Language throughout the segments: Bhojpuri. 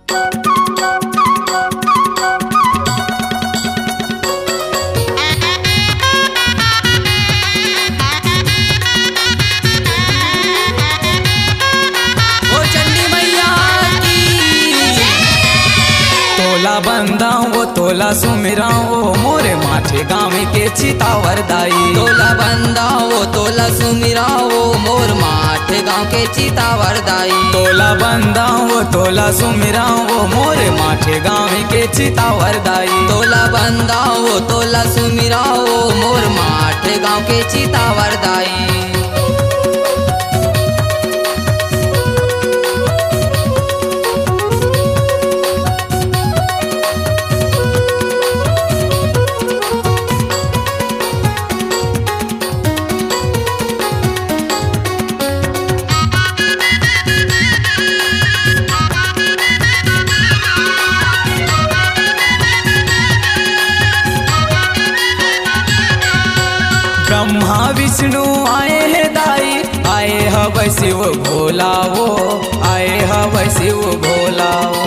तोला बंदाऊं वो तोला सुमिराऊं वो मोरे माथे गाँव के चितावर दाई। तोला बंदाऊं वो तोला सुमिराऊं वो मोर माथे गाँव के चितावर दाई। तोला बंदाऊं वो तोला सुमिराऊं वो मोरे माथे गाँव के चितावर दाई। तोला बंदाऊं वो तोला सुमिराऊं वो मोर माथे गाँव के चितावर दाई। ब्रह्मा विष्णु आए हैं दाई, आए हव शिव भोला वो, आए हव शिव भोला वो।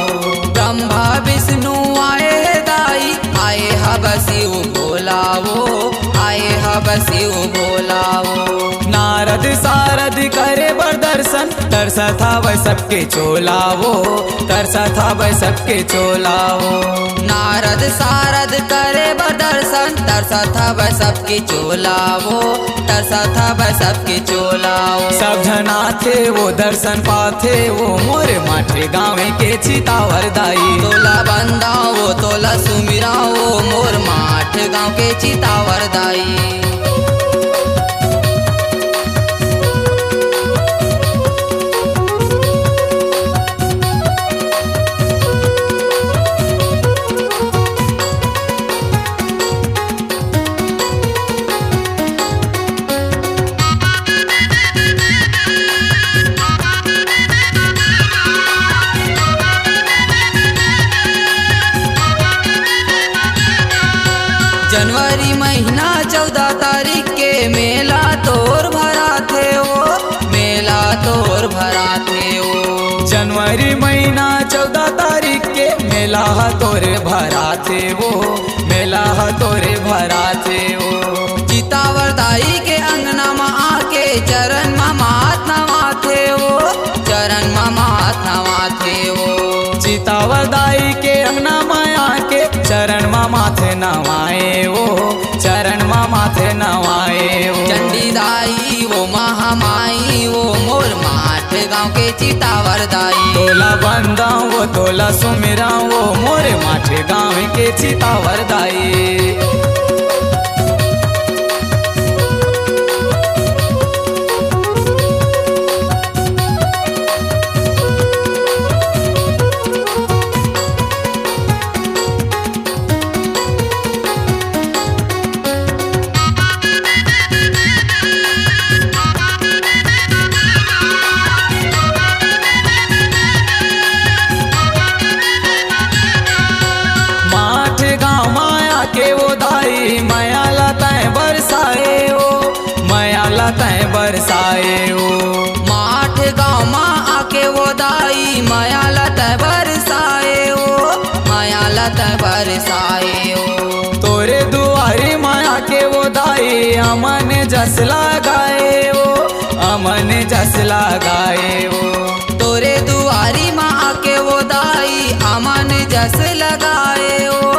ब्रह्मा विष्णु आए हैं दाई, आए हव शिव भोला वो, आए हव शिव भोला वो। नारद सारद करे बर दर्शन, तरसा था वह सबके चोला वो, तरसा था वह सबके चोला वो। नारद सारद करे बर दर्शन, तरसा था वह सबके चोला वो, तरसा था वह सबके चोला वो। सब जना थे वो दर्शन पाथे वो मोरे माथे गाँव के चितावर दाई। तोला बंदाऊं वो तोला सुमिराऊं वो मोर माथे गाँव के चितावर दाई। जनवरी महीना 14 तारीख के मेला तोर भरा थे वो, मेला तोर भरा थे वो। जनवरी महीना 14 तारीख के मेला तोरे भरा थे वो, मेला तोरे भरा थे वो। चितावर दाई के अंगना में आके चरण में मात नवा थे वो, चरण में मात नवा थे वो। चितावर दाई के अंगना में आके चरण में माथे नवाए वो, चरण में माथे नवाए वो। चंडी दाई वो महामाई वो मोर माथे गाँव के चितावर दाई। तोला बंदाऊं वो तोला सुमिराऊं वो मोरे माथे गाँव के चितावर दाई। माया लताएं बरसाए वो, माया लताएं बरसाए वो। माठ गाँव माँ आके वो दाई माया लताएं बरसाए वो, माया लताएं बरसाए वो। तोरे दुआरी माया के वो दाई अमन जस लगाए वो, अमन जस लगाए वो। तोरे दुआरी माँ आके वो दाई अमन जस लगाए वो,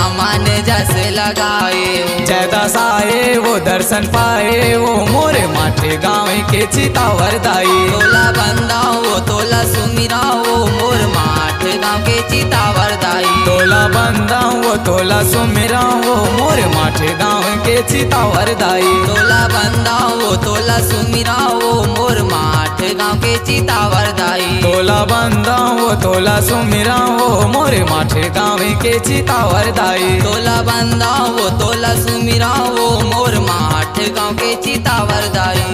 अमन जस लगाए वो। जैदास आए वो दर्शन पाए वो मोरे माथे गाँव के चितावर दाई। तोला बंदाऊं वो तोला सुमिराऊं वो मोर माथे गाँव के चितावर दाई। तोला बंदाऊं वो तोला सुमिराऊं वो मोरे माथे गाँव के चितावर दाई। तोला बंदाऊं वो तोला सुमिराऊं वो मोर माथे गाँव के चितावर दाई। तोला बंदाऊं वो तोला सुमिराऊं वो मोरे माथे गाँव के चितावर दाई। तोला बंदाऊं वो तोला सुमिराऊं वो मोर माथे गाँव के चितावर दाई।